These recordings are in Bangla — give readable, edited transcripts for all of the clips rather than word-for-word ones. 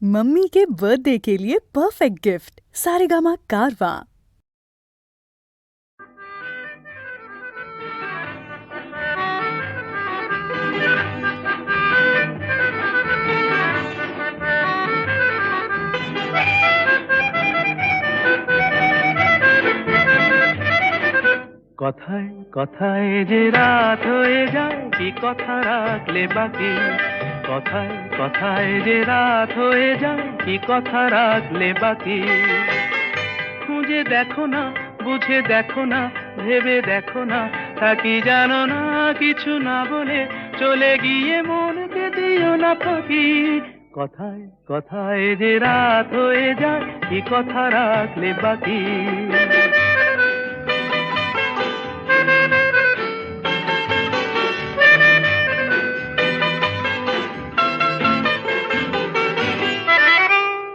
मम्मी के बर्थडे के लिए परफेक्ट गिफ्ट सारेगामा कारवां। কথায় কথায় যে রাত হয়ে যায়, কি কথা রাখলে বাকি। কথায় কথায় যে রাত হয়ে যায়, কি কথা রাখলে বাকি। খুঁজে দেখো না, বুঝে দেখো না, ভেবে দেখো না, তা কি জানো না। কিছু না বলে চলে গিয়ে মনকে দিও না ফাঁকি। কথায় কথায় যে রাত হয়ে যায়, কি কথা রাখলে বাকি।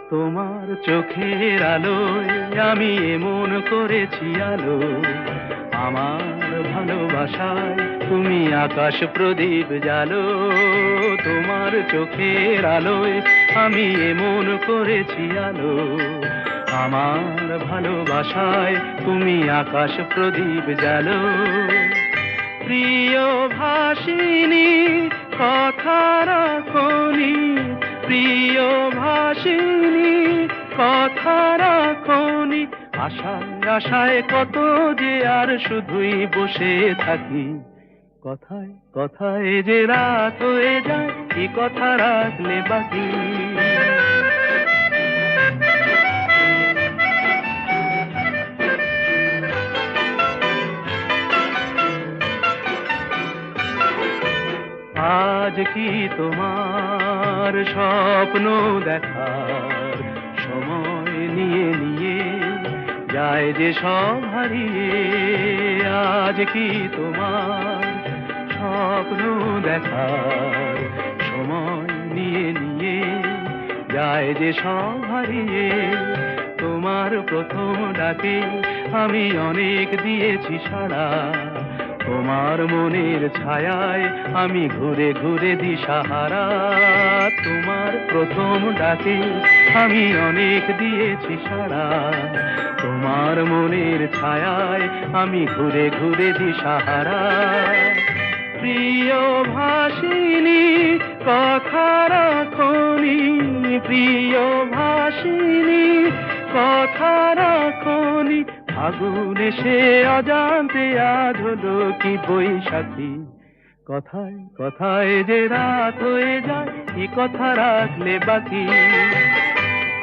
তোমার চোখের আলোয় আমি এমন করেছি আলো। আমার ভালোবাসায় তুমি আকাশ প্রদীপ জালো। তোমার চোখের আলোয় আমি এমন করেছি আলো। আমার ভালোবাসায় তুমি আকাশ প্রদীপ জালো। প্রিয় ভাসিনী কথা রাখনি, প্রিয় ভাসিনী কথা রাখনি। আশায় আশায় কত যে আর শুধুই বসে থাকি। কথায় কথায় যে রাত হয়ে যায়, কি কথা রাখলে বাকি। আজ কি তোমার স্বপ্ন দেখার সময় নিয়ে নিয়ে যায় যে সব হারিয়ে। আজ কি তোমার স্বপ্ন দেখার সময় নিয়ে নিয়ে যায় যে সব হারিয়ে। তোমার প্রথম ডাকে আমি অনেক দিয়েছি সাড়া। তোমার মনের ছায়ায় আমি ঘুরে ঘুরে দিশাহারা। তোমার প্রথম ডাকে আমি অনেক দিয়েছি সাড়া। তোমার মনের ছায়ায় আমি ঘুরে ঘুরে দিশাহারা। প্রিয় ভাসিনী কথা রাখনি, প্রিয় ভাসিনী কথা রাখনি। আগুন এসে অজান্তে আজ হলো কি বৈশাখী। কথায় কথায় যে রাত হয়ে যায়, কি কথা রাখলে বাকি।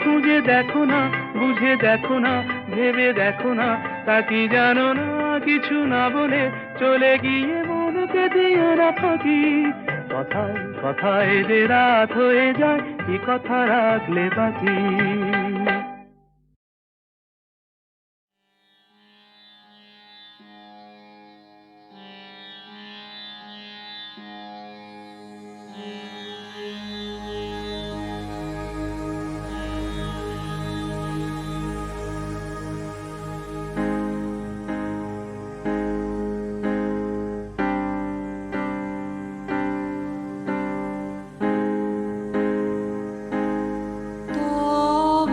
খুঁজে দেখো না, বুঝে দেখো না, ভেবে দেখো না, তা কি জানো না। কিছু না বলে চলে গিয়ে মনকে দিও না ফাঁকি। কথায় কথায় যে রাত হয়ে যায়, কি কথা রাখলে বাকি। তব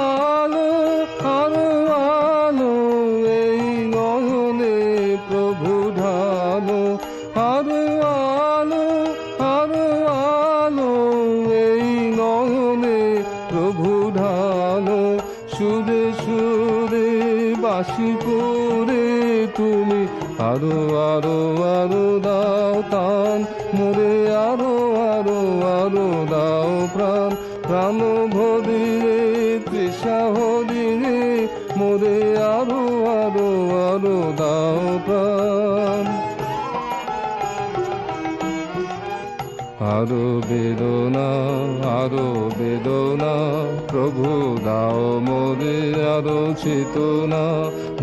সুরে সুরে বাঁশি করে তুমি আরো আরো আরো দাও টান মোরে আরো আরো আরো দাও প্রাণ প্রাণ ভরিয়ে তৃষা হরিয়ে মোরে আরো আরো আরো দাও প্রাণ আরো বেদনা প্রভু দাও মোরে আরো চেতনা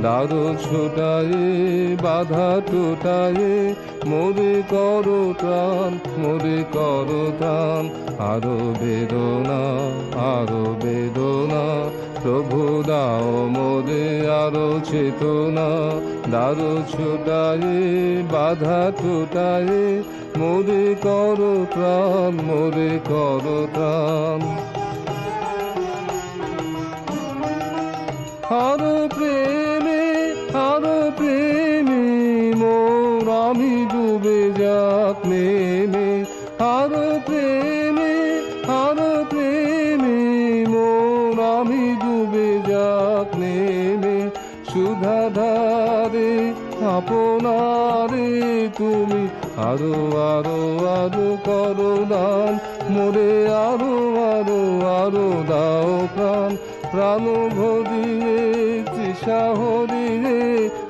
দারো ছোটায়ে বাধা টুটায়ে মোরে করো ত্রাণ আরো বেদনা প্রভু দাও মোরে আরো চেতনা দারো ছোটায়ে বাধা টুটায়ে মোরে করো ত্রাণ আরো প্রেমে মোর আমি ডুবে যাক নেমে আরো প্রেমে মোর আমি ডুবে যাক নেমে সুধাধারে আপনারে তুমি আরো আরো আরো করো দান মোরে আরো আরো আরো দাও প্রাণ প্রাণ ভরিয়ে তৃষা হরিয়ে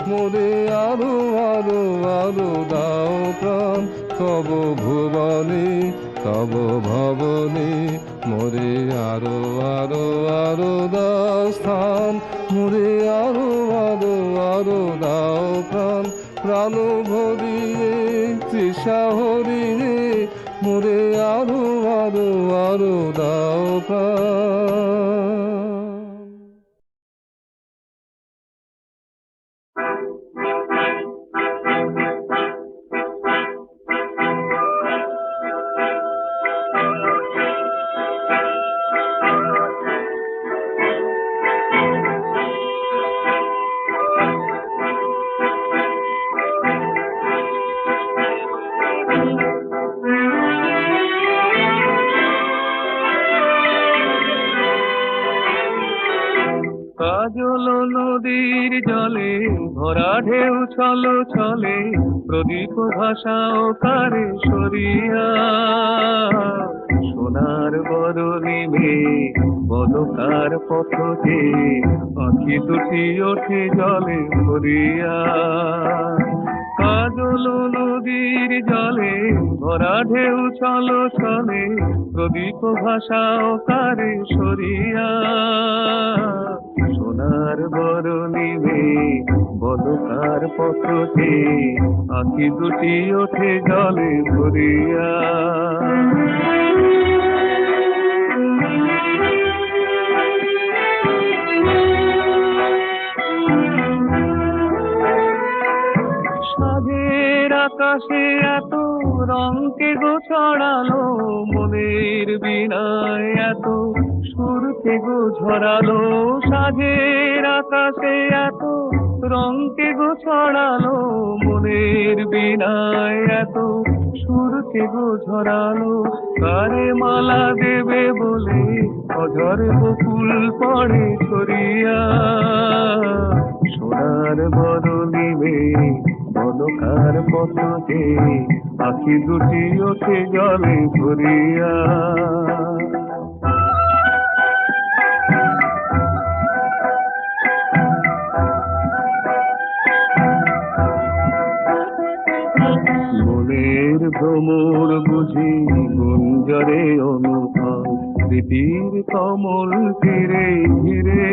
মোরে আরো আরো আরো দাও প্রাণ তব ভবনে মোরে আরো আরো আরো দাও স্থান মোরে আরো আরো আরো দাও প্রাণ প্রাণ ভরিয়ে তৃষা হরিয়ে মোরে আরো আরো আরো দাও প্রাণ কাজল নদীর জলে ভরা ঢেউ ছলে প্রদীপ ভাষা ও কারে সরিয়া সোনার বরণী মেয়ে বদকার পথে আঁখি দুটি ওঠে জলে ভরিয়া কাজল নদীর জলে ভরা ঢেউ ছলে প্রদীপ ভাষা ও কারে সরিয়া সোনার বরণী মেয়ে বদকার পথে আঁখি দুটি ওঠে জলে ভরিয়া সাধের আকাশে এত রঙকে গো ছড়ালো মনের বীণায় এত সুরকে গো ঝরালো সাধের আকাশে এত রঙকে গো ছড়ালো মনের বীণায় এত সুরকে গো ঝরালো কারে মালা দেবে বলে অঝরে বকুল পড়ে ছড়িয়া সোনার বরণী মেয়ে বদকার পথে আঁখি দুটি ওঠে জলে ভরিয়া মনের ভ্রমর বুঝি গুঞ্জরে অনুভব স্মৃতির কমল ধীরে ধীরে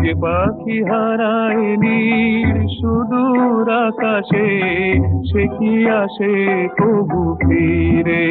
যে পাখি হারায় নীর সুদূর আকাশে সে কি আসে কবু ফিরে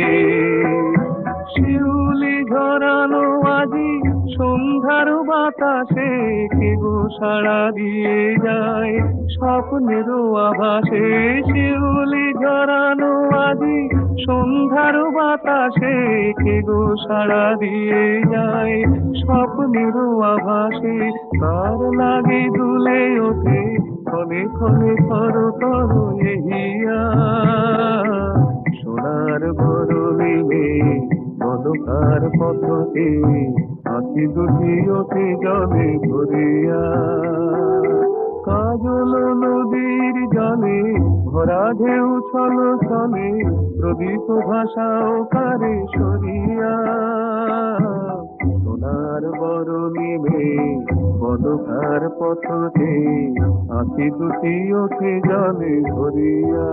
শিউলি ঝরানো আজি সন্ধ্যার বাতাসে কে গো সাড়া দিয়ে যায় স্বপ্নের আভাসে শিউলি ঝরানো আজি সন্ধ্যার বাতাসে কে গো সাড়া দিয়ে যায় স্বপ্নের আভাসে তার লাগে দুলে ওঠে ক্ষণে ক্ষণে থর তর এহিয়া সোনার বরণী মেয়ে বদকার পথে আঁখি দুটি ওঠে জলে ভরিয়া। কাজল নদীর জলে ভরা ঢেউ ছল ছলে, প্রদীপ ভাষাও কারে সরিয়া। সোনার বরণী মেয়ে বদকার পথতে, আঁখি দুটি ওঠে জলে ভরিয়া।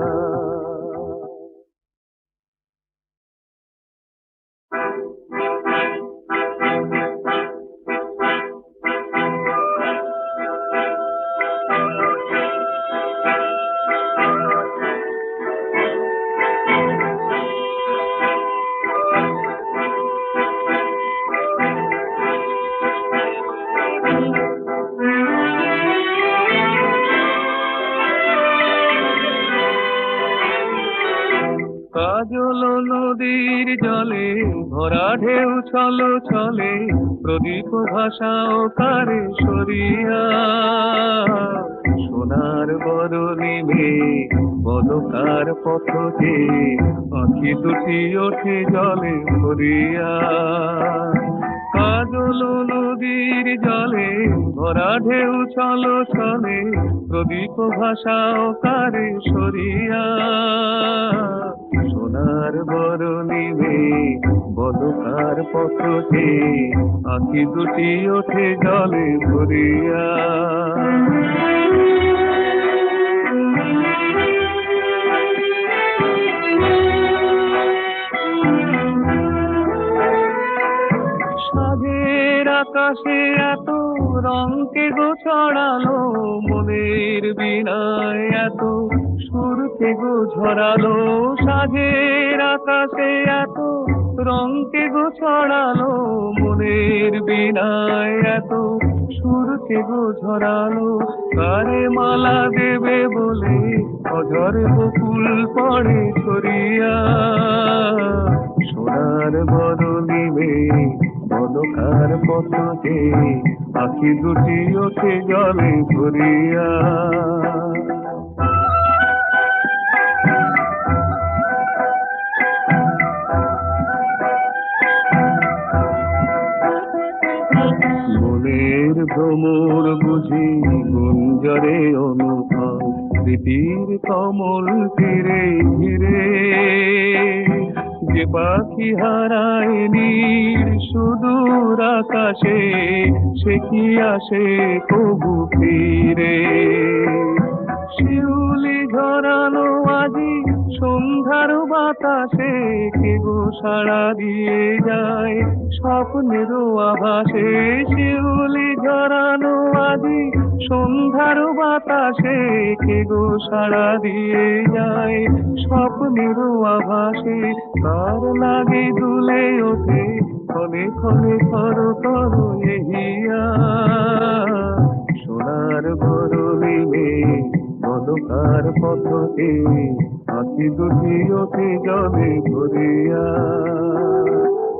কাজল নদীর জলে ভরা ঢেউ ছল ছলে, প্রদীপ ভাষাও কারে সরিয়া। সোনার বরণী মেয়ে বদকার পথতে, আঁখি দুটি ওঠে জলে ভরিয়া। কাজল নদীর জলে ভরা ঢেউ ছল ছলে, প্রদীপ ভাষাও কারে সরিয়া। সোনার বরণী মেয়ে বদকার পথতে, আঁখি দুটি ওঠে জলে ভরিয়া। সাধের আকাশে এত রঙকে গো ছড়ালো, মনের বীণায় এত সুরকে গো ঝরালো। সাধের আকাশে এত রঙকে গো ছড়ালো, মনের বীণায় এত সুরকে গো ঝরালো। কারে মালা দেবে বলে অঝর বকুল পড়ে ছড়িয়া। সোনার বরণী মেয়ে বদকার পথতে, আঁখি দুটি ওঠে জলে ভরিয়া। মনের ভ্রমর বুঝি গুঞ্জরে অনুভব, স্মৃতির কমল তীরে ধীরে। যে পাখি হারায় নীড় সুদূর আকাশে, সে কি আসে কবু ফিরে। শিউলি ঝরানো আজি সন্ধ্যার বাতাসে, কে গো সাড়া দিয়ে যায় স্বপ্নের আভাসে। শিউলি ঝরানো আজি সন্ধ্যার বাতাসে, কে গো সাড়া দিয়ে যায় স্বপ্নের আভাসে। তার লাগে দুলে ওঠে ক্ষণে ক্ষণে থর থর এহিয়া। সোনার বরণী মেয়ে বদকার পথতে, আঁখি দুটি ওঠে জলে ভরিয়া।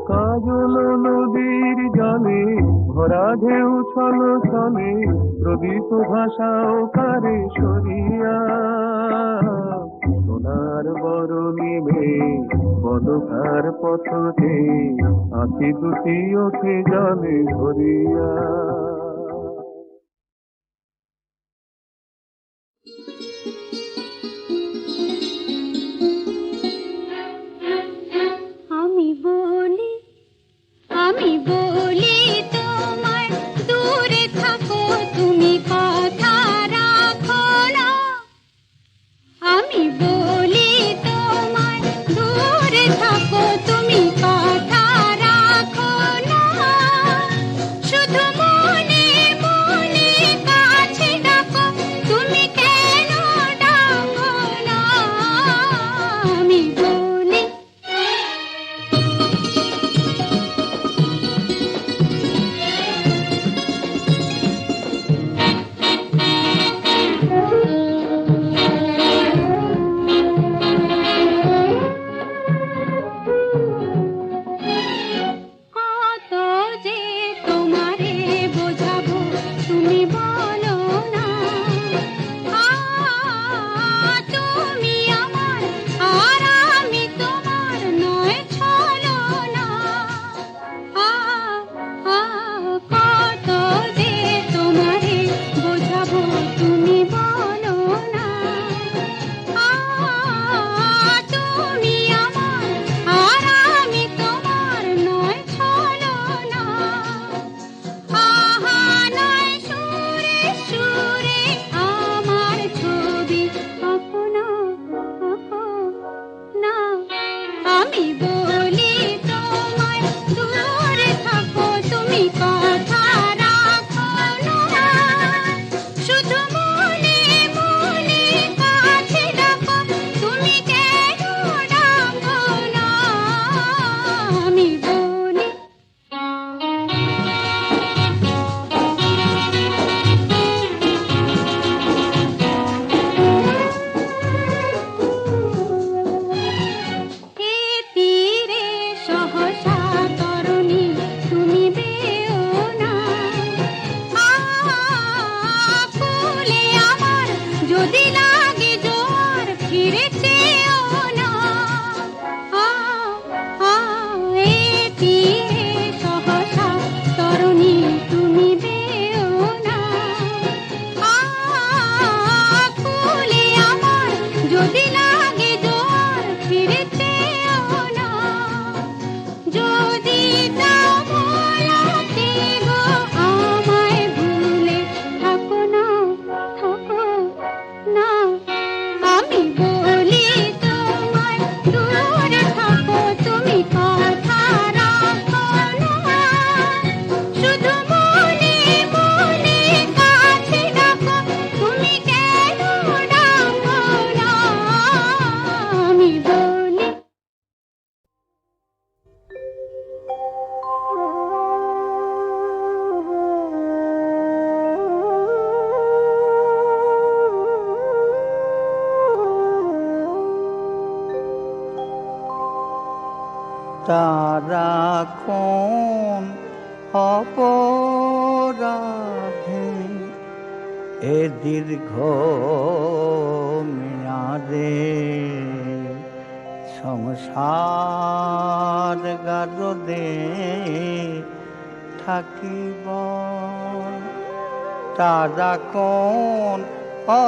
কাজল নদীর জলে ভরা ঢেউ ছল ছলে, প্রদীপ ভাষাও কারে সরিয়া। সোনার বরণী মেয়ে বদকার পথতে, আঁখি দুটি ওঠে জলে ভরিয়া। আমি বলি তোমায়, দূরে থাকো তুমি কথা রাখো না। আমি বলি তোমায়, দূরে থাকো তুমি কথা রাখো না। শুধু মনে মনে কাছে ডাকো, তুমি কেন ডাকো না। আমি বলি কত যে তোমারে বোঝা তারা কোন অপরাধে এ দীর্ঘ মেয়াদে সংসার গারদে থাকিব, তারা কোন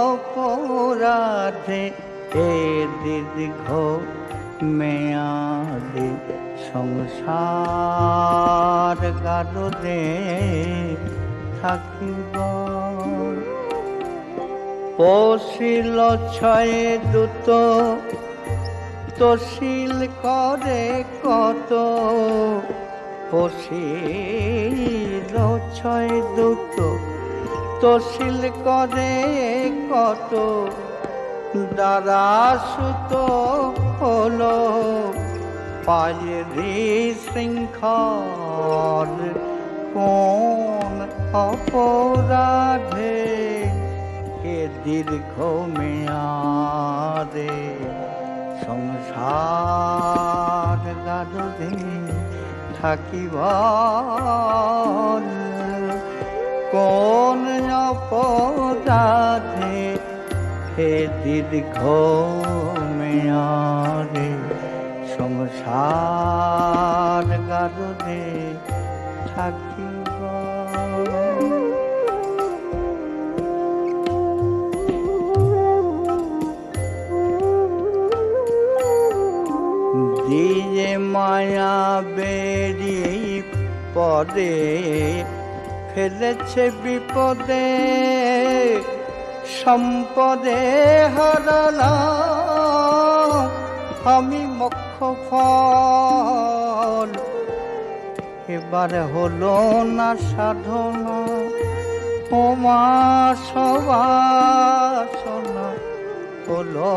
অপরাধে এ দীর্ঘ মেয়াদে সংসার গারদে থাকিব। পশিল ছয়ে দুত তশিল করে কত, পশিল ছয় দুত তশিল করে কত, দ্বারা সুত হলো পায়েরি শৃঙ্খল কোন অপরাধে এ দীর্ঘ মেয়াদে সংসার গারদে থাকিব, কোন অপরাধে হে দীর্ঘ মেয়াদে সংসার গারদে থাকিব। দিয়ে মায়া বেরি পদে ফেলেছে বিপদে, সম্পদে হারালাম আমি মোক্ষ ফল, এবার হলো না সাধনা ও মা সবাসনা, হলো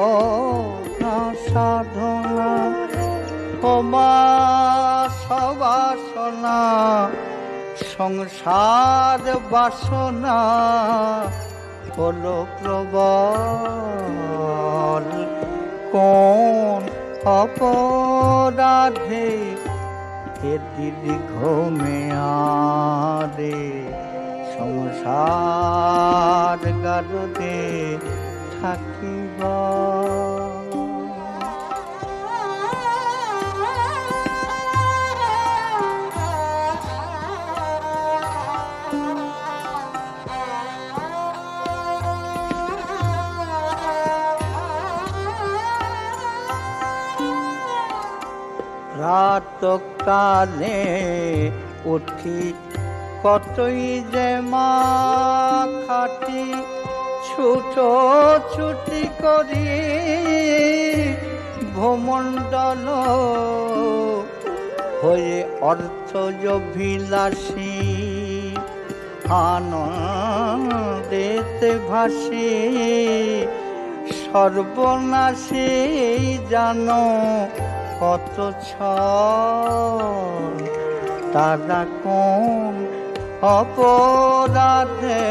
না সাধনা ও মা সবাসনা, সংসার বাসনা হলো প্রবল কোন অপরাধে এ দীর্ঘ মেয়াদে সংসার গারদে থাকিব। রাতকালে উঠি কতই যে মা খাটি, ছুটো ছুটি করি ভূমণ্ডল হয়ে অর্থজভিলাষী, আনন্দেতে ভাসি সর্বনাশী জানো কত ছল, তারা কোন অপরাধে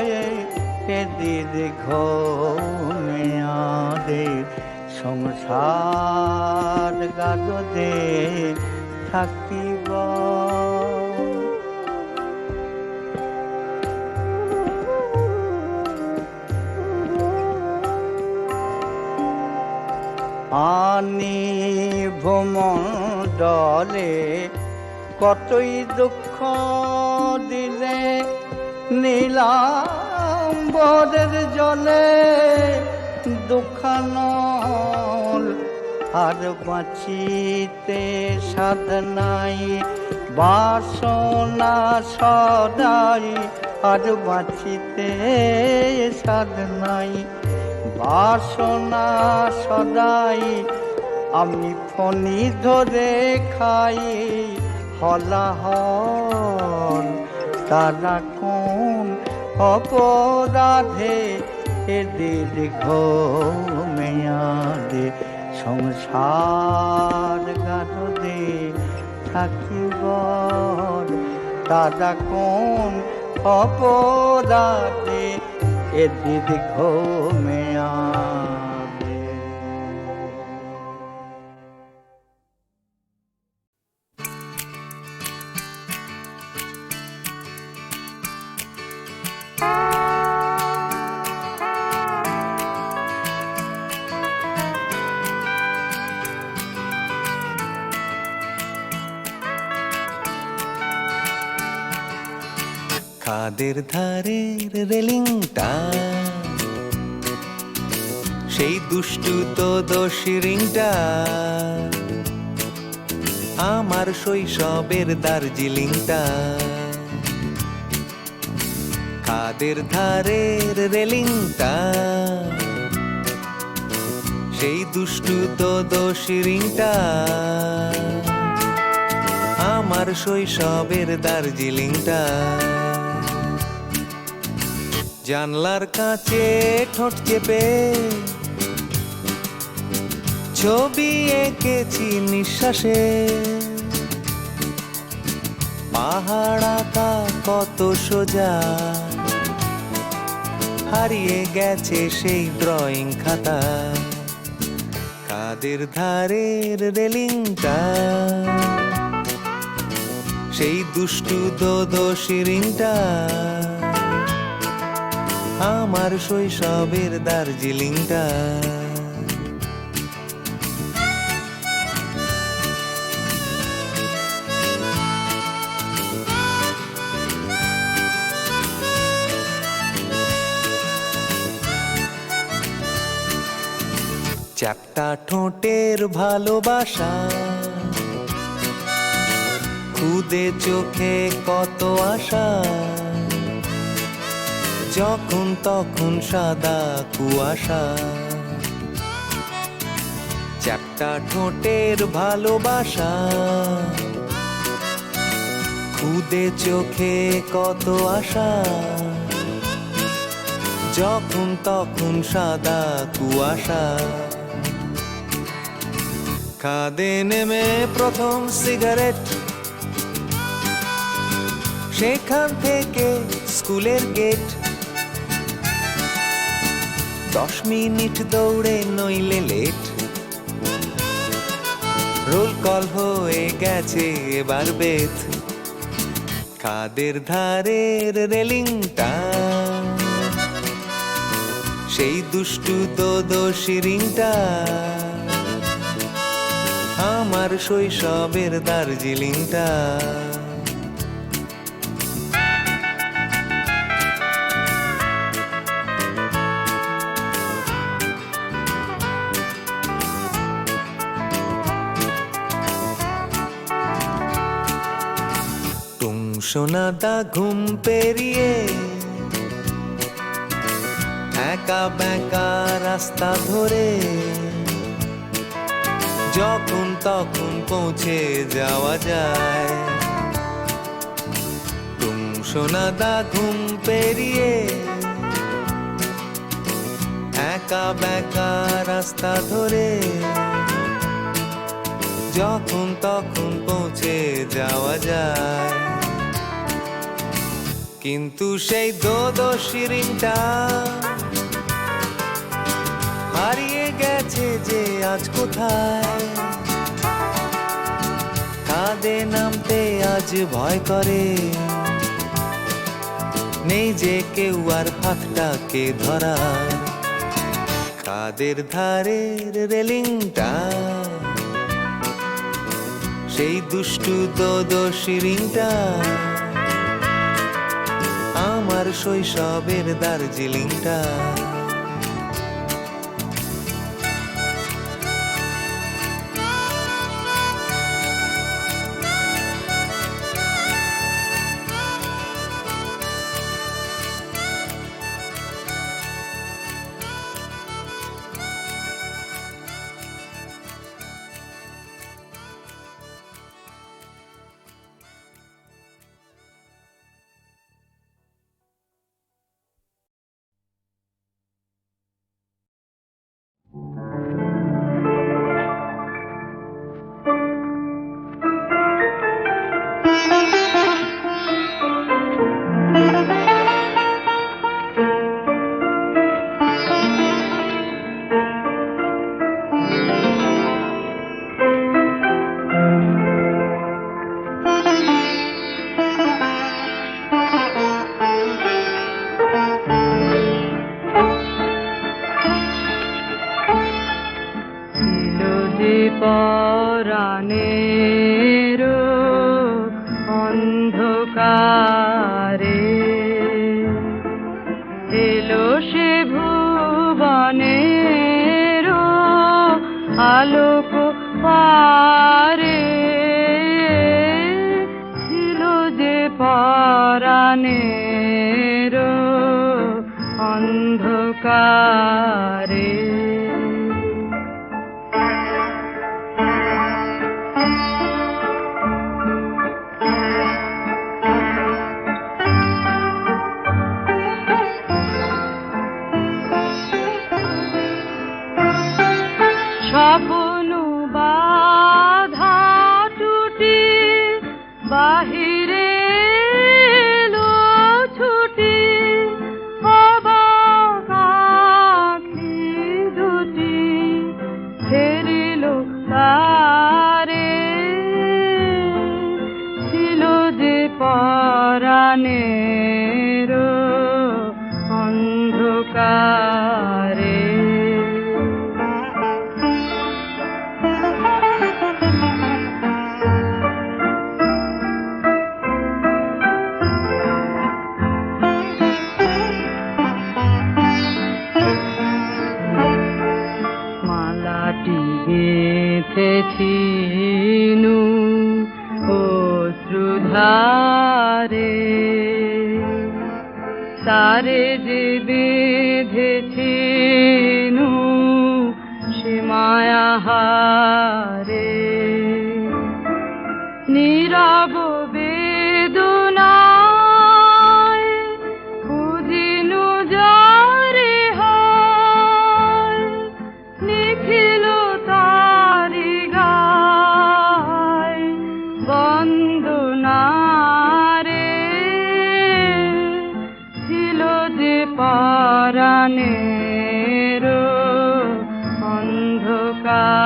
এ দীর্ঘ মেয়াদে সংসার গারদে থাকিব। আনি ভূমণ্ডলে কতই দুঃখ দিলে, নীলাম্বরের জলে দুঃখানল, আর বাঁচিতে সাধ নাই বাসনা সদাই, আর বাঁচিতে সাধ নাই বাসনা সদাই, আমি ফণি ধরে খাই হলাহল, তারা কোন অপরাধে এ দীর্ঘ মেয়াদে সংসার গারদে থাকিব, তারা কোন অপরাধে এ দীর্ঘ মেয়াদে। খাদের ধারের রেলিংটা সেই দুষ্টু তো দোষী রিংটা আমার শৈশবের দার্জিলিংটা খাদের ধারের রেলিংটা সেই দুষ্টু তো দোষী রিংটা আমার শৈশবের দার্জিলিংটা জানলার কাছে ঠোঁট চেপে ছবি এঁকেছি নিঃশ্বাসে পাহাড় আঁকা কত সোজা হারিয়ে গেছে সেই ড্রয়িং খাতা কাদের ধারের রেলিংটা সেই দুষ্টু দোষী রিংটা আমার শৈশবের দার্জিলিংটা চ্যাপ্টা ঠোঁটের ভালোবাসা খুদে চোখে কত আশা যখন তখন সাদা কুয়াশা চ্যাপ্টা ঠোঁটের ভালোবাসা খুদে চোখে কত আশা যখন তখন সাদা কুয়াশা খাদে নেমে প্রথম সিগারেট সেখান থেকে স্কুলের গেট 10 মিনিট দৌড়ে নইলে লেট রোল কল হয়ে গেছে এবার বেত খাদের ধারের রেলিংটা সেই দুষ্টু দোষী রিংটা আমার শৈশবের দার্জিলিংটা সোনাদা ঘুম পেরিয়ে একা বেঁকা রাস্তা ধরে যখন তখন পৌঁছে যাওয়া যায় তুম সোনাদা ঘুম পেরিয়ে একা বেঁকা রাস্তা ধরে যখন তখন পৌঁছে যাওয়া যায় কিন্তু সেই দোষী রিংটা হারিয়ে গেছে যে আজ কোথায় কাঁদে নামতে আজ ভয় করে নেই যে কেউ আর হাতটাকে ধরার কাদের ধারের রেলিংটা সেই দুষ্টু দোষী রিংটা আমার শৈশবের দার্জিলিংটা আলোক পারে ছিল যে পরাণের অন্ধকারে। স্বপ্ন বাধা টুটি বাহিরে এলো ছুটি, অবাক আঁখি দুটি ফেরিল তারে, ছিল যে পরাণের অন্ধকারে। মালাটি গেঁথেছিনু অশ্রুধারে, তারে যে বেঁধেছিনু সে মায়াহারে। নীরব বেদনায় খুঁজিনু যারে হয়, নিখিল তারি গায় বন্দনারে, ছিল যে পরাণের অন্ধকারে,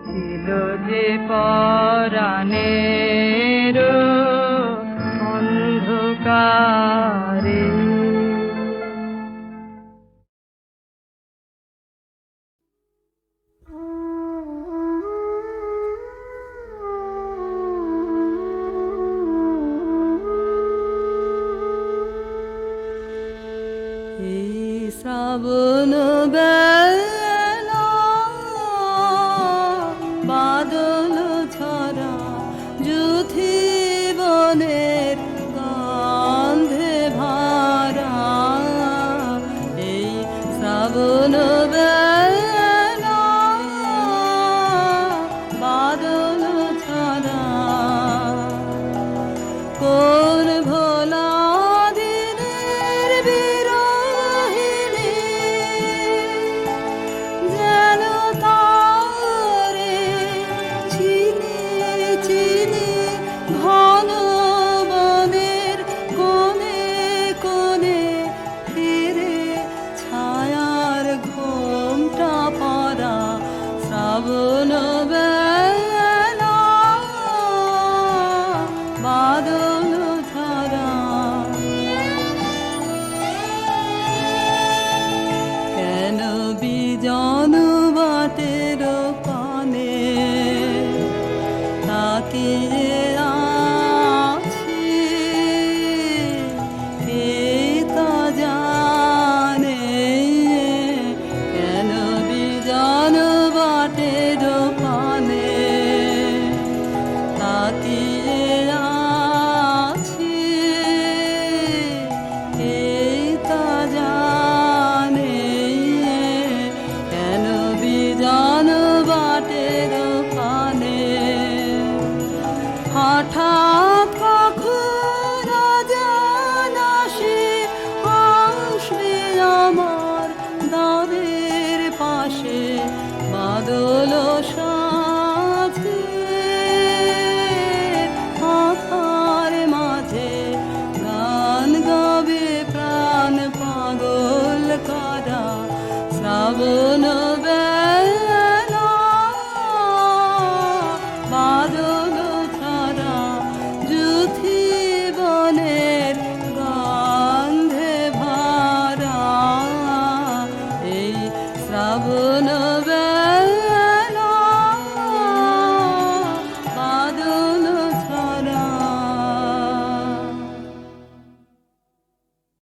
ছিল যে পরাণের অন্ধকারে। এই শ্রাবণ